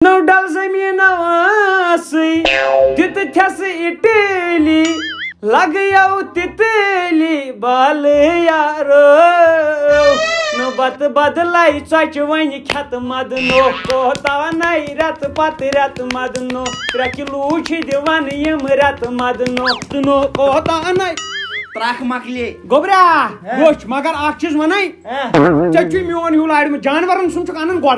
noodle زمین آسی Dutt thus Italy لگیو تتلی بال یارو نو بت بدلائی ژچ ون کھت مدنو کوتا نئی رت پت رت مدنو 3 کلو چھ دوان یم رت مدنو نو کوتا نئی ترک مکلی گوبرا وچ مگر اخ چیز ونائی چچو میون ہیو لاڑ میں جانورن سم چھ انن گوڑ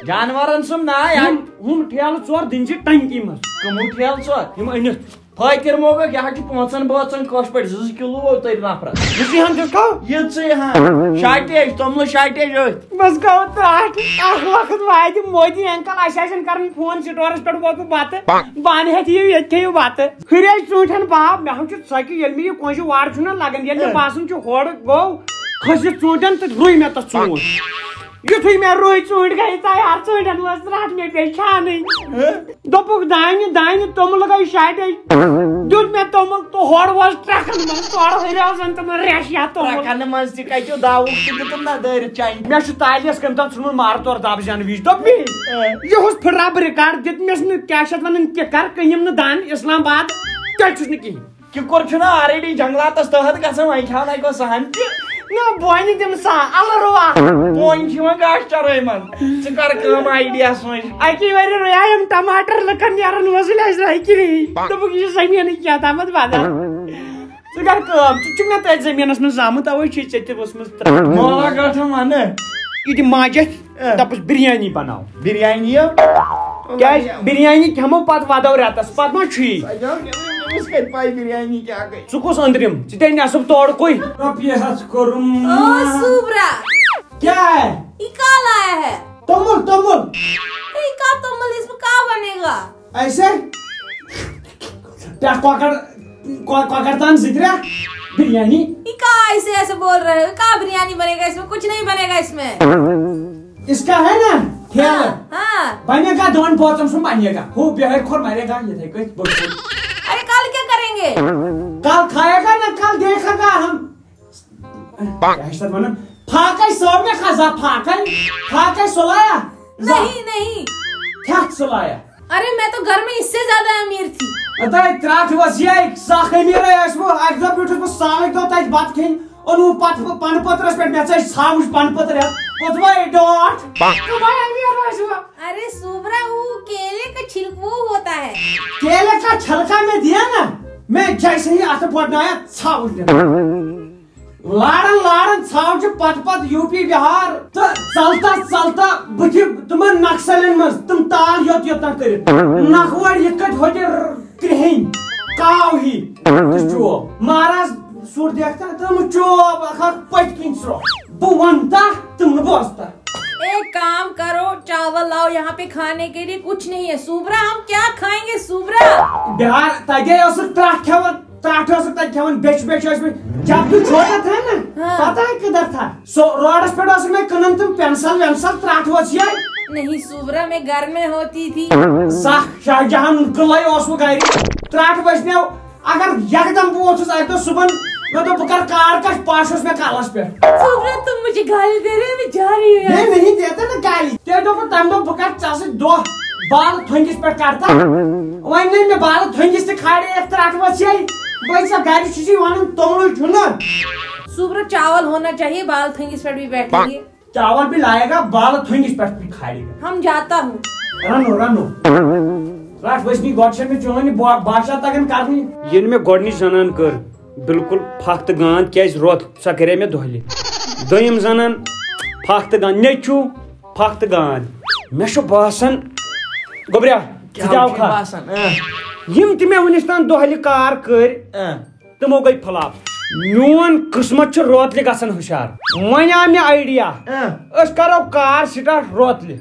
جانورن سم نا ہم ٹھیل ژور دن چھ ٹنکی مس کمو ٹھیل ژور ہم انت فاکر موگا کیا چھ 5 بوچن کوش پٹ 2 کلو تر نفر اسی ہن دکھو یہ چھ ہاں شارٹیج تمل شارٹیج بس گو تراٹ اخ وقت وائد مودی انکل اشاشن کرن فون سٹورس پٹ ووت بات بان ہت یہ کھیو بات ہریش چونٹن باپ مے ہم چھ سکی یل می کوش وار چھنا لگن یل باسن چھ ہوڑ گو کھس چونٹن تے روی مے تا چون یتھے میں روی چونٹ گئی تیار چونٹن وس رات میں پے کھانے دوپک دان تم لگائی شارٹیج دل میں تم تو ہوڑ وس ٹرکن من توڑ ہریاوزن تم ریشیا تو ٹرکن من تی کتو داو تم نہ دیر چاین میں چھ تالیس کم تم سن مار تور داب جان ویج دپی یہ ہوس پھراب ریکارڈ دت مس نہ کیا شت ونن کہ کر کیم نہ دان اسلام آباد کیا چھس نہ کی کور چھنا آلریڈی جنگلاتس تحت گژھن وۄنۍ کھاوناے کو سہن نہ بوینہ دم سا اللہ روا بوین چھ وۄنۍ گاش چرٲے من ژٕ کر کٲم آیڈیا سوچ اکی وری رویم ٹماٹر لکھن نیرن وصل اس رہی کی دپک یہ زمین کیا تامت بادل ژٕ کر کٲم ژٕ چھُکھ مےٚ تتھ زمیٖنس منٛز زامُت اوے چھِ ژےٚ تہِ ؤژھمٕژ مولا گٹھن ون یہ دِ ماجس دپس بریانی بناو بریانی کیٛازِ بریانی کھٮ۪مو پتہٕ ودو رٮ۪تس پتہٕ ما چھُی پائی بریانی کیا گئی ژٕ کُس أنٛدرِم ژٕ تے نٮ۪صٕب تورٕ کُے رۄپیہِ ہتھ کوٚرُم سوبرا کیا ہے یہ کہاں لایا ہے تومل یہ کا تومل اس میں کہاں بنے گا ایسے پٮ۪ٹھ کۄکر تان 2-3 بریانی یہ کہاں ایسے ایسے بول رہے ہو کہاں بریانی بنے گا اس میں کچھ نہیں بنے گا اس میں اس کا ہے نا ٹھیلہ ہاں بنے گا 2 بوتن سن بنے گا ہو بہر کھور مرے گا یہ تھے کچھ ارے کل کیا کریں گے کل کھائے گا نا کل دیکھا گا ہم کیا ونن پھاکے سو میں خزا پھاکے سلایا نہیں تھک سلایا ارے میں تو گھر میں اس سے زیادہ امیر تھی اتائی ترات وسیع ساخ امیر ہے وہ اک دو بیٹھس بہ سالک دو تت بات کھین اونو پت پن پترس پہ میں ژھاوش پن پتر پتوائی ڈاٹ ارے سوبرا وہ کیلے کا چھلکا وہ ہوتا ہے کیلے کا چھلکا میں دیا نا میں جیسے ہی ات پھٹنایا ژھاوش لارن ژھاو چھ پت یو پی بہار تو چلتا بتھ تمن نقسلن مز تم تال یوت کر نخوڑ یہ کٹ ہوتے کرہن کاو ہی چوب مہاراج سور دیکھتا تم چوب پت کن سرو بہ ونتا تم بوزتا ایک کام کرو چاول لاؤ یہاں پہ کھانے کے لیے کچھ نہیں ہے سوبرا ہم کیا کھائیں گے سوبرا بہار تگے ترٹ کھان بیچ جب تو چھوٹا تھا نا پتا ہے کدھر تھا روڈس پہ میں کنن تم پینسل وینسل ترٹ وسیع نہیں سوبرا میں گھر میں ہوتی تھی سخ شاہ جہان قلعہ گھر ترٹ وسنو اگر یکدم بہ ووتھس اک دہ صبح میں تو بہ کر کار کش پاشس میں کالس پہ سوبرا تم مجھے گالی دے رہے میں جا رہی ہوں میں نہیں دیتا نا گالی تے دو تم دو بہ کر ژٕ سۭتۍ دۄہ بال تھنگس پہ کرتا وۄنۍ نہیں میں بال تھنگس تہ کھاڑے ایک ترٹ وسیع بھائی سا گھر چھ ون تومل چھنا سوبرا چاول ہونا چاہیے بال تھنگس پہ بھی بیٹھیں گے چاول بھی لائے گا بال تھنگس پہ بھی کھاڑے گا ہم جاتا ہوں رنو رٹ وسنی گۄڈٕ چھےٚ مےٚ چٲنۍ بادشاہ تگان کرنہِ ییٚلہِ مےٚ گۄڈنِچ زنان کٔر بالکل پھکھ تہٕ گانٛد کیازِ روت سۄ کرے مےٚ دۄہلہِ دوٚیِم زنان پھکھ تہٕ گانٛد نیٚچوٗ پھکھ تہٕ گانٛد مےٚ چھُ باسان گوبریا ژٕ تہِ آوکھا یِم تہِ مےٚ وُنِس تام دۄہلہِ کار کٔرۍ تِمو گٔے فلاپ میون قسمت چھُ روتلہِ گژھان ہُشار وۄنۍ آو مےٚ آیڈیا أسۍ کرو کار سٹارٹ روتلہِ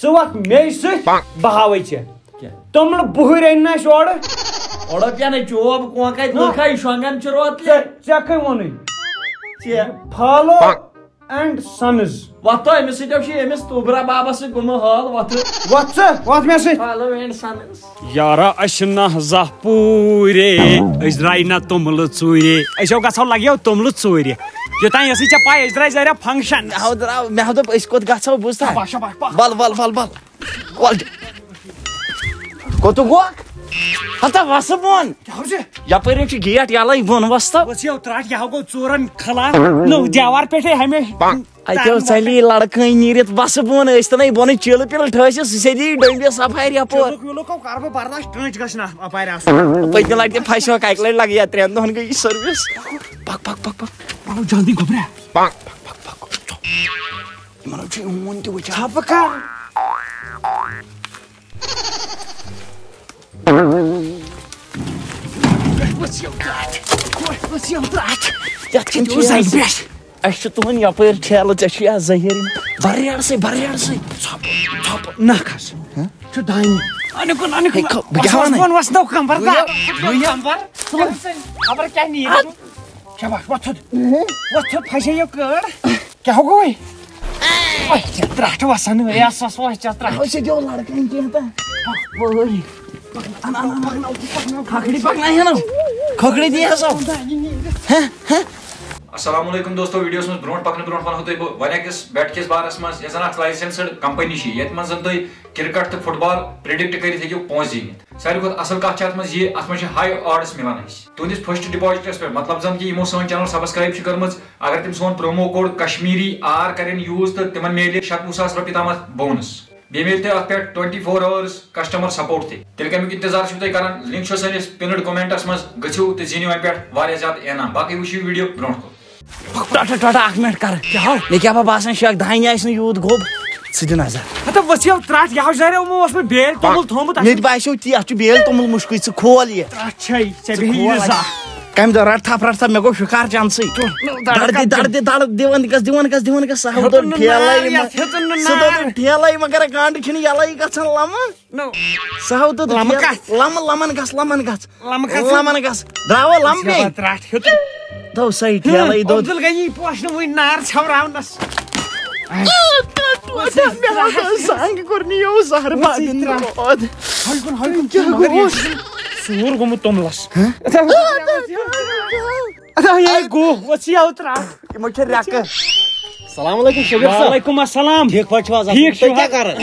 ژٕ وَتھ مے سۭتۍ بہٕ ہاوے ژےٚ توملہٕ بُہٕرۍ أنۍ نہٕ اَسہِ اورٕ پیا نا چوب کوکے نوکھائی شونگن چھ روتلہِ ژےٚ کٔمۍ ووٚنُے فالو اینڈ سنز وتھ أمِس سۭتۍ چھُ أمِس توبرا بابا سۭتۍ گوٚمُت حال وَتھ ژٕ وَتھ مےٚ سۭتۍ فالو اینڈ سنز یارا أسۍ نہ زانٛہہ پوٗرے أسۍ درٛاے نہ توملہٕ ژوٗرِ أسیو گژھو لگیو توملہٕ ژوٗرِ یوٚتانۍ ٲسٕے ژےٚ پاے أسۍ درٛاے زٲریا فنگشن مےٚ دوٚپ أسۍ کوٚت گژھو بوٗزتھا شاباش شاباش بل کوٚت گوکھ ہتا وسہٕ بۄن یپٲرۍ چھُ گیٹ یلے بۄن وستا تراٹ یہ گو ژورن خلاف نو دیوار پٮ۪ٹھے ہمیشہ اتو ژلی لڑکہٕ نیٖرِتھ وسہٕ بۄن ٲسۍ بۄنٕے چِلہٕ پِلہٕ ٹھٲسِس سُہ سیٚدی ڈٔمبِس اپارِ یپور کر بہٕ برداشت ٹٲنچ گژھِ نہٕ اپارِ آسُن پٔتمہِ لٹہِ تہِ پھسیوکھ اکہِ لٹہِ لگہِ یا 3 دۄہن گٔے سٔروِس پک پک پک پک پکو جلدی گوبرا پک پک پک پک یِمن چھُ ہوٗن تہِ وٕچھان بہٕ کر اَسہِ چھُ تُہُنٛد یپٲرۍ ٹھیلہٕ ژےٚ چھُ یتھ ظٲہِر برٛیڈسٕے برٛیڈسٕے نہ کھس چھُ دانہِ وسنو کمبر خبر کیٛاہ نیرِ شاباش وۄتھُد پھسے کٲڑ کیٛاہ گوٚو ترٛٹھ وسان لڑکن کھکھڑی پکناو کھکھڑی دی السلام علیکم دوستو ویڈیوس من برونٹ پکن برونٹ ونہو تۄہہِ بہٕ واریاہ کِس بیٹکِس بارس منٛز یۄس زن اکھ لایسنسڈ کمپنی چھِ یتھ منٛز زن تُہۍ کرکٹ تہٕ فٹ بال پرڈکٹ کٔرِتھ ہیٚکِو پونٛسہٕ زیٖنِتھ ساروی کھۄتہٕ اصل کتھ چھِ اتھ منٛز یہِ اتھ منٛز چھِ ہاے آڈس مِلان اسہِ تُہنٛدِس فٔسٹ ڈِپازٹس پٮ۪ٹھ مطلب زن کہِ یِمو سٲنۍ چینل سبسکرایب چھِ کٔرمٕژ اگر تِم سون پرومو کوڈ کشمیٖری آر کرن یوٗز تہٕ تِمن میلہِ 97,000 رۄپیہِ تامتھ بونس بیٚیہِ میلہِ تۄہہِ اتھ پٮ۪ٹھ 24 hours کسٹمر سپورٹ تہِ تیٚلہِ کمیُک انتظار چھِو تُہۍ کران لِنک چھو سٲنِس پِنڈ کومینٹس منٛز گٔژھِو تہٕ زیٖنِو امہِ پٮ۪ٹھ واریاہ زیادٕ انعام باقٕے وٕچھِو ویڈیو برونٛٹھ کُن ٹوٹا اکھ منٹ کر مےٚ کیٛاہ بہٕ باسان شک دانہِ آسہِ نہٕ یوٗت گوٚب ژٕ دِ نظر ہتا ؤسِو ترٛٹھ یہ زٲریو یِمو اوس مےٚ بیل توٚمُل تھوٚمُت مےٚ تہِ باسیو تی اتھ چھُ بیل توٚمُل مُشکٕے ژٕ کھول یہِ ترٛٹھ چھے ژےٚ بیٚہہِ یہِ زانٛہہ کمہِ دۄہ رٹ تھپ مےٚ گوٚو شُکار چانسٕے دڑ دِوان گژھ سہل دوٚپ ٹھیلے مگر گانڈٕ چھِنہٕ یلے گژھان لمہٕ سہل دوٚپ لمن گژھ درٛاوا لم بیٚیہِ دوٚپ سۄے ٹھیلے دوٚپ گٔیی پوشنہٕ وٕنۍ نار ژھٮ۪وراونس ژوٗر گوٚمُت توٚملس یِمو چھِ ریٚکہٕ السلام علیکم شبیر صاحب وعلیکم السلام ٹھیٖک پٲٹھۍ چھِو حظ ٹھیٖک تُہۍ کیٛاہ کران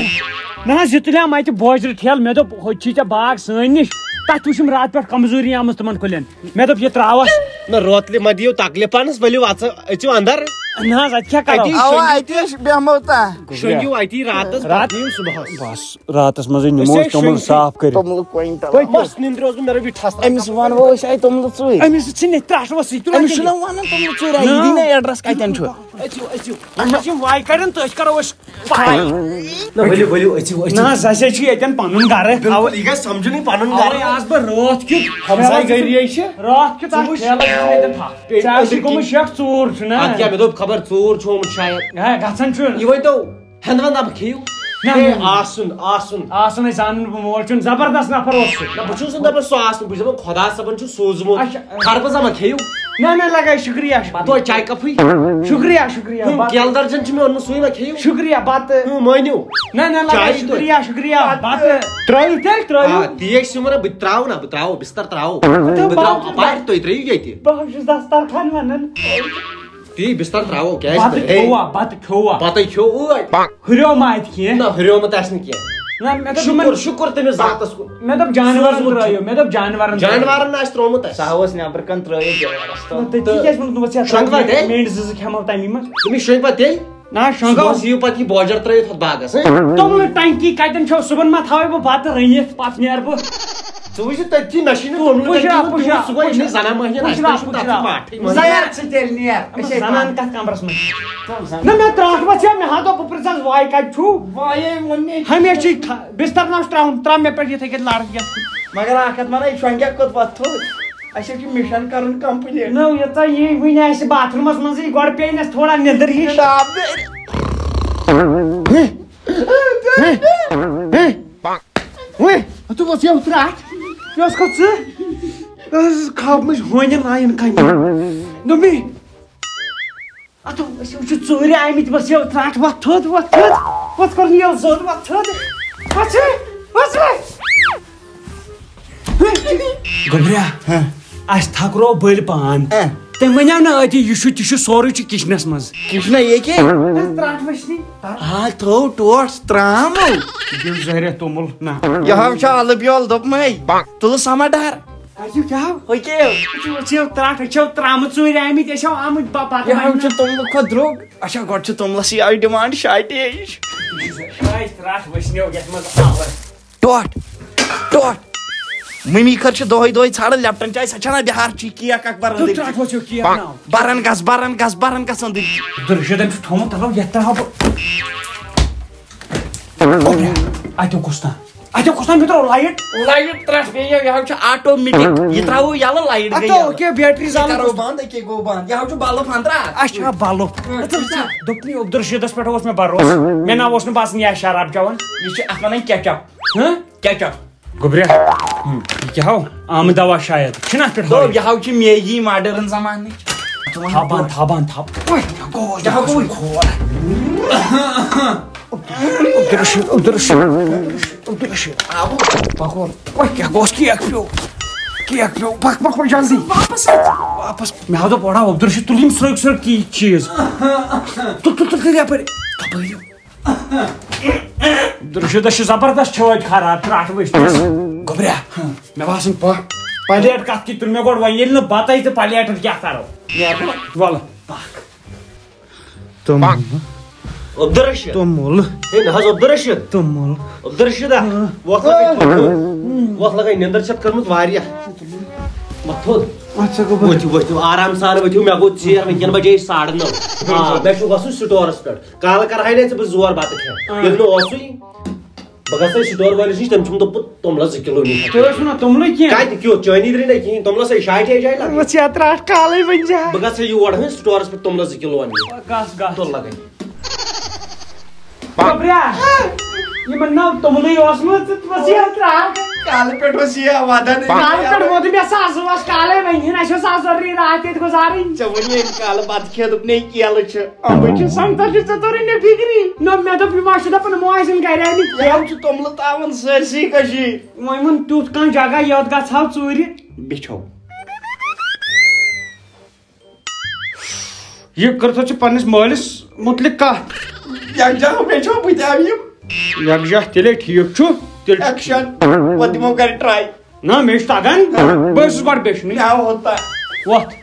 نہ حظ یہِ تُلیٛام اَتہِ بوجرٕ ٹھیلہٕ مےٚ دوٚپ ہوٚتہِ چھی ژےٚ باغ سٲنۍ نِش تتھ وٕچھُم راتہٕ پٮ۪ٹھ کمزوٗری آمٕژ تِمن کُلٮ۪ن مےٚ دوٚپ یہِ تراوس نہ روتلہِ ما دِیِو تکلیٖف پانس ؤلِو اژِو اندر نہ حظ اَتہِ کیٛاہ کرو اَتی بیٚہمو تہٕ شۄنٛگِو اتی راتس رات نِیِو صُبحس بس راتس منٛزٕے نِمو توٚمُل صاف کٔرِتھ توٚملہٕ کویِنٹل بس نِنٛدرِ اوس مےٚ رۄپیہِ ٹھس أمِس ونو أسۍ آے توٚملہٕ ژٕے أمِس ژھٕنہِ ترٛٹھ وسٕے أمِس چھُنہ ونان توٚملہٕ ژٕے یہِ دی نہ ایڈرس کتٮ۪ن چھُ أسۍ یِم واے کڑن تہٕ أسۍ کرو أسۍ ؤلِو أژِو نہ حظ اَسہِ حظ چھُ ییٚتٮ۪ن پنُن گرٕ یہِ گژھِ سمجھُنٕے پنُن اوے آس بہٕ راتھ کیُتھ ہمساے گٔری چھِ راتھ کیُتھ گوٚمُت شیٹھ ژوٗر چھُنہ اتھ کیٛاہ مےٚ دوٚپ خبر ژوٗر چھُ آمُت شاید گژھان چھُ یہِ ؤنۍتو ہٮ۪نٛد وٮ۪نٛد اَبہٕ کھیٚیِو آسُن آسُن أسۍ زانن بہٕ مول چھُنہٕ زبردست نفر اوس سُہ نہ بہٕ چھُس نہٕ دپان سُہ آسُن بہٕ چھُس دپان خۄدا صٲبن چھُ سوٗزمُت خربزہ ما کھیٚیِو نہ لگاے شُکریہ توتہِ چاے کپٕے شُکریہ شُکریہ کیلہٕ درجن چھُ مےٚ اوٚنمُت سُے ما کھیٚیِو شُکریہ بتہٕ مٲنِو نہ لگاے شُکریہ شُکریہ بتہٕ ترٲیِو تیٚلہِ ترٲیِو دیگ سیُن بہٕ تہِ تراوٕ نہ بہٕ تراوٕ بستر تراوٕ بہٕ تراوٕ اپارِ تُہۍ ترٲیِو ییٚتہِ بہٕ چھُس دسترخان ونان تی بستر تراوو بتہٕ کھیووا بتہٕ کھیوٚو ٲدۍ ہُریو ما اَتہِ کینٛہہ نہ ہُریومُت آسہِ نہٕ کینٛہہ شُکُر تٔمِس ذاتس کُن مےٚ دوٚپ جانورن ترٲیِو مےٚ دوٚپ جانورن آسہِ تروومُت اَسہِ سۄ ٲس نیبرٕ کَن ترٲیِتھ مینٛڈ زٕ کھٮ۪مو تَمی منٛز تٔمِس شۄنٛگۍ پتہٕ تیٚلہِ نہ شۄنٛگو یِیِو پتہٕ یہِ بوجر ترٲیِتھ ہُتھ باغس توٚملہٕ ٹنکی کتٮ۪ن چھو صُبحن ما تھاوے بہٕ بتہٕ رٔنِتھ پتہٕ نیرٕ بہٕ ژٕ وٕچھ تٔتھی مےٚ چھُے نہٕ سُہ گوٚو زنان مٔہنِین زنان کتھ کمرس منٛز نہ مےٚ ترٛٹھ وژھیو مےٚ ہا دوٚپ بہٕ پرٛژھس واے کتہِ چھُ ہمیشہِ بستر نہ چھُ تراوُن ترٛا مےٚ پٮ۪ٹھ یِتھٕے کٔنۍ لڑکہٕ یتھ مگر اکھ ہتھ ونان یہِ شۄنٛگیا کوٚت وۄتھُن اَسہِ چھُ مِشن کرُن کمپلیٖٹ نو یوٗتاہ یی وٕنہِ آسہِ باتھروٗمس منٛزٕے گۄڈٕ پیٚیہِ اَسہِ تھوڑا نیٚدٕر ہِش تہٕ وژھیو ترٛٹھ یہِ ٲس کھۄت ژٕ کھاومٕژ ہونٮ۪ن لایَن کَنہِ دوٚپمے اتھ أسۍ وٕچھو ژوٗرِ آمٕتۍ ؤسِو ترٛٹھ وۄتھ تھوٚد وۄتھ کوٚر نیل زوٚد وۄتھ تھوٚد گوٚبریا اَسہِ تھکرو بٔلۍ پان تم ونیو نا اتی یہ سوری کچنس مز کچن یہ تراٹ وشنی ہاں تھو ٹوٹ ترام زہرہ تومل نا یہ ال بیول دپ مے تل سماڈار تراٹ ترام ژوٗرِ آمٕتۍ أسۍ آمٕتۍ پتہٕ تومل کھۄتہٕ درٛوگ اچھا گۄڈٕ چھِ توملس آیہِ ڈِمانڈ شارٹیج تراٹ وشنیو یتھ منٛز آور ٹوٹ ٹوٹ ممی خر چھ دۄہے دۄہے ژھانڈان لیپٹن چاے سۄ چھنا بہار چی کیک اکھ بران تراٹ وچھو کیک بران گژھ أنٛدٕرۍ درشدن چھُ تھومُت تلو یتھ تراو اتیو کُستان مےٚ ترٛوو لایٹ ترٛٹھ گٔے یہ چھُ آٹومیٹک یہ تراوو یلہٕ لایٹ گٔے بیٹری کرو بند أکے گوٚو بند یہ چھُ بلب اندرا اچھا بلب دوٚپنی عبدالرشیدس پٮ۪ٹھ اوس مےٚ بروس مےٚ نا اوس نہٕ باسان یہ شراب چٮ۪وان یہ چھُ اتھ ونان کیچپ کیچپ گوبریا یہ کیا ہو عام دوا شاید چھنا پٮ۪ٹھ یہ چھُ میگی ماڈرن زمانٕچ تھابان عبدالرشید پکور کیا گوس کیک پیو پک جلدی واپس مےٚ دوٚپ اوڑا عبدالرشید تُل یِم سرٛٲگۍ کی چیٖز تُل یپٲرۍ عبدالرشیدس چھِ زبردست چھٲتۍ خراب تراٹ وٕچھنس گوبریا مےٚ باسان پلیٹ کتھ کی تُل مےٚ گۄڈٕ وۄنۍ ییٚلہِ نہٕ بتٕے تہٕ پلیٹن کیاہ کرو ولہٕ عبدالرشید تومل نہ حظ عبدالرشید تومل عبدالرشید وقت لگے نندر چھت کٔرمٕژ واریاہ ؤتھِو آرام سان ؤتھِو مےٚ گوٚو ژیر وٕنکٮ۪ن بجے 9:30 مےٚ چھُ گژھُن سٹورس پٮ۪ٹھ کالہٕ کرہاے نہٕ ژےٚ بہٕ زور بتہٕ کھٮ۪ن ییٚلہِ نہٕ اوسُے بہٕ گژھے سٹور وٲلِس نِش تٔمۍ چھُم دوٚپمُت توملس 2 کِلوٗ توملٕے کینٛہہ کتہِ کیُتھ چٲنی درٕے نہ کِہیٖنۍ توملس شاٹھے جایہِ لگان تراٹ کالے ؤنۍ بہٕ گژھے یور ہن سٹورس پٮ۪ٹھ توملس 2 کِلوٗ اَننہِ تُل لگے یِمن نا توملٕے اوسمُت کالہٕ پٮ۪ٹھ اوس یہ ودان ووت مےٚ ساس کالے وۄنۍ اَسہِ اوس آز ضروٗری راتھ ییٚتہِ گُزارٕنۍ ژےٚ ووٚنی امہِ کالہٕ بتہٕ کھٮ۪تھ دوٚپ نے کیلہٕ چھِ امبہٕ چھِ سنگتر چھِ ژےٚ توٚرُے نہٕ فِکری مےٚ دوٚپ یہِ ما چھُ دپان یِمو آسن گرِ آمٕتۍ یِم چھِ توملہٕ تاوان سٲرسٕے کٔشیٖرِ وۄنۍ ووٚن تیُتھ کانٛہہ جگہ یوٚت گژھہو ژوٗرِ بِچھو یہ کٔرتھو ژٕ پننِس مٲلِس مُتعلق کتھ یکجاہ بیچھو بہٕ تہِ اَنہٕ یِم یکجاہ تیٚلے ٹھیٖک چھُ تیٚلہِ ایکشن وۄنۍ دِمو گرِ ٹراے نہ مےٚ چھُ تگان بہٕ ٲسٕس گۄڈٕ بیچھنٕے مےٚ آو ہوٚتا وۄتھ